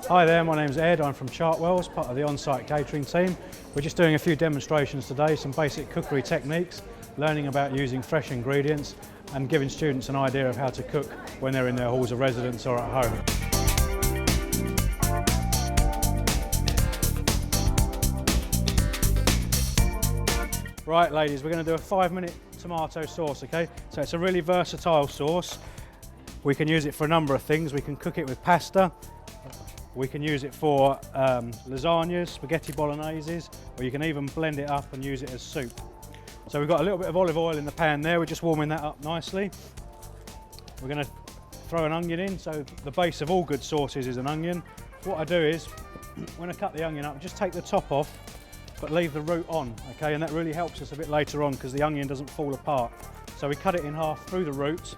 Hi there, my name's Ed, I'm from Chartwells, part of the on-site catering team. We're just doing a few demonstrations today, some basic cookery techniques, learning about using fresh ingredients and giving students an idea of how to cook when they're in their halls of residence or at home. Right ladies, we're going to do a 5-minute tomato sauce, okay? So it's a really versatile sauce. We can use it for a number of things. We can cook it with pasta. We can use it for lasagnas, spaghetti bologneses, or you can even blend it up and use it as soup. So we've got a little bit of olive oil in the pan there, we're just warming that up nicely. We're going to throw an onion in, so the base of all good sauces is an onion. What I do is, when I cut the onion up, just take the top off, but leave the root on, okay? And that really helps us a bit later on because the onion doesn't fall apart. So we cut it in half through the roots,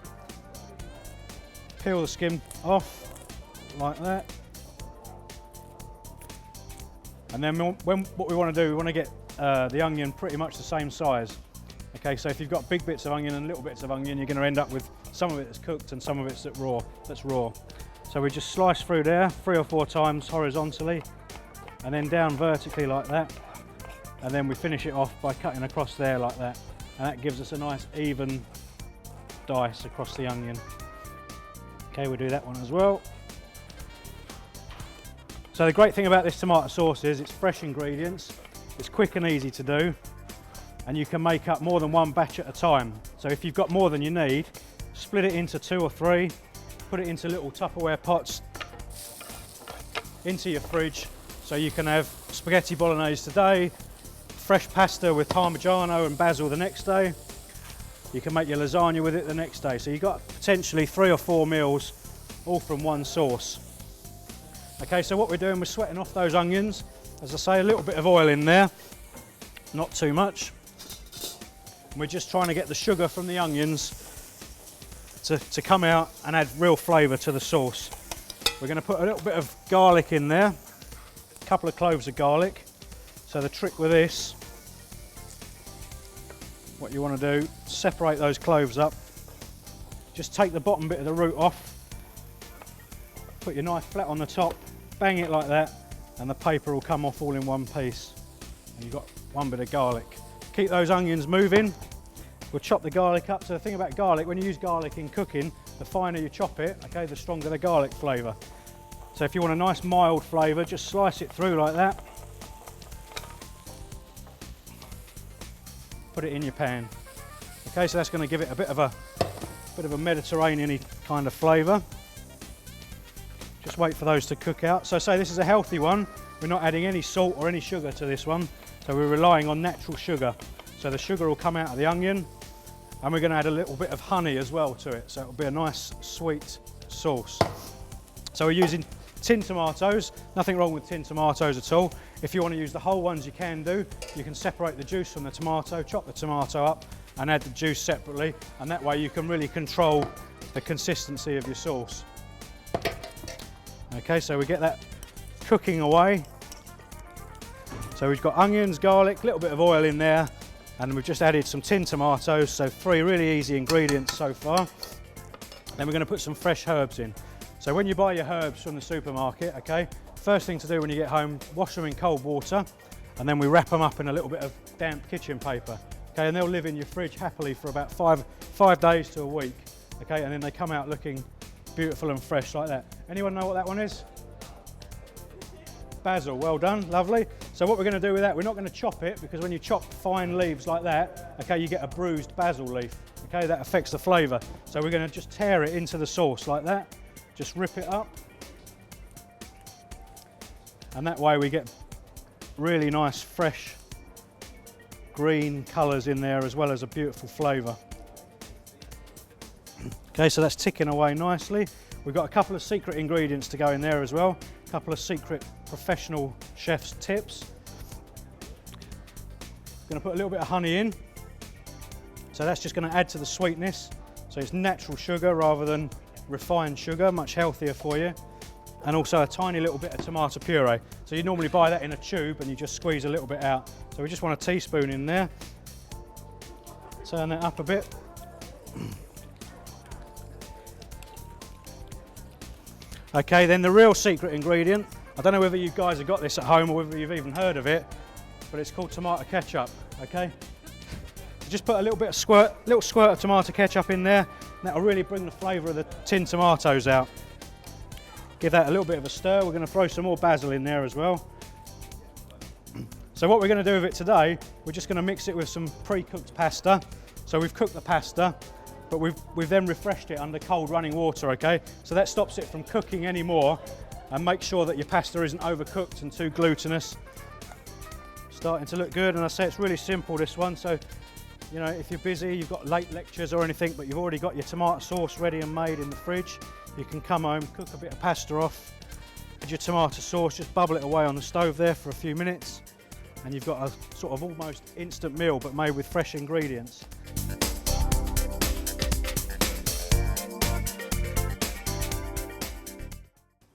peel the skin off, like that. And then what we want to do, we want to get the onion pretty much the same size. Okay, so if you've got big bits of onion and little bits of onion, you're going to end up with some of it that's cooked and some of it's that's raw. So we just slice through there 3 or 4 times horizontally and then down vertically like that. And then we finish it off by cutting across there like that. And that gives us a nice even dice across the onion. Okay, we'll do that one as well. So the great thing about this tomato sauce is it's fresh ingredients, it's quick and easy to do, and you can make up more than one batch at a time. So if you've got more than you need, split it into 2 or 3, put it into little Tupperware pots, into your fridge, so you can have spaghetti bolognese today, fresh pasta with Parmigiano and basil the next day. You can make your lasagna with it the next day. So you've got potentially 3 or 4 meals, all from one sauce. Okay, so what we're doing, we're sweating off those onions. As I say, a little bit of oil in there, not too much. And we're just trying to get the sugar from the onions to come out and add real flavour to the sauce. We're going to put a little bit of garlic in there, a couple of cloves of garlic. So the trick with this, what you want to do, separate those cloves up. Just take the bottom bit of the root off. Put your knife flat on the top, bang it like that, and the paper will come off all in one piece. And you've got one bit of garlic. Keep those onions moving. We'll chop the garlic up. So the thing about garlic, when you use garlic in cooking, the finer you chop it, okay, the stronger the garlic flavour. So if you want a nice mild flavour, just slice it through like that. Put it in your pan. Okay, so that's going to give it a bit of a Mediterranean-y kind of flavour. Just wait for those to cook out. So say this is a healthy one. We're not adding any salt or any sugar to this one. So we're relying on natural sugar. So the sugar will come out of the onion, and we're going to add a little bit of honey as well to it. So it'll be a nice sweet sauce. So we're using tin tomatoes. Nothing wrong with tin tomatoes at all. If you want to use the whole ones, you can do. You can separate the juice from the tomato, chop the tomato up and add the juice separately. And that way you can really control the consistency of your sauce. Okay, so we get that cooking away. So we've got onions, garlic, a little bit of oil in there, and we've just added some tin tomatoes, so 3 really easy ingredients so far. Then we're going to put some fresh herbs in. So when you buy your herbs from the supermarket, okay, first thing to do when you get home, wash them in cold water, and then we wrap them up in a little bit of damp kitchen paper. Okay, and they'll live in your fridge happily for about 5 days to a week. Okay, and then they come out looking beautiful and fresh like that. Anyone know what that one is? Basil, well done, lovely. So what we're going to do with that, we're not going to chop it, because when you chop fine leaves like that, okay, you get a bruised basil leaf. Okay, that affects the flavour. So we're going to just tear it into the sauce like that. Just rip it up. And that way we get really nice, fresh, green colours in there, as well as a beautiful flavour. Okay, so that's ticking away nicely. We've got a couple of secret ingredients to go in there as well. A couple of secret professional chef's tips. Going to put a little bit of honey in. So that's just going to add to the sweetness. So it's natural sugar rather than refined sugar, much healthier for you. And also a tiny little bit of tomato puree. So you normally buy that in a tube and you just squeeze a little bit out. So we just want a teaspoon in there. Turn that up a bit. Okay, then the real secret ingredient, I don't know whether you guys have got this at home or whether you've even heard of it, but it's called tomato ketchup, okay? So just put a little squirt of tomato ketchup in there, and that'll really bring the flavour of the tinned tomatoes out. Give that a little bit of a stir. We're going to throw some more basil in there as well. So what we're going to do with it today, we're just going to mix it with some pre-cooked pasta. So we've cooked the pasta, but we've then refreshed it under cold running water, okay? So that stops it from cooking anymore and make sure that your pasta isn't overcooked and too glutinous. Starting to look good, and I say it's really simple, this one. So, you know, if you're busy, you've got late lectures or anything, but you've already got your tomato sauce ready and made in the fridge, you can come home, cook a bit of pasta off, add your tomato sauce, just bubble it away on the stove there for a few minutes, and you've got a sort of almost instant meal but made with fresh ingredients.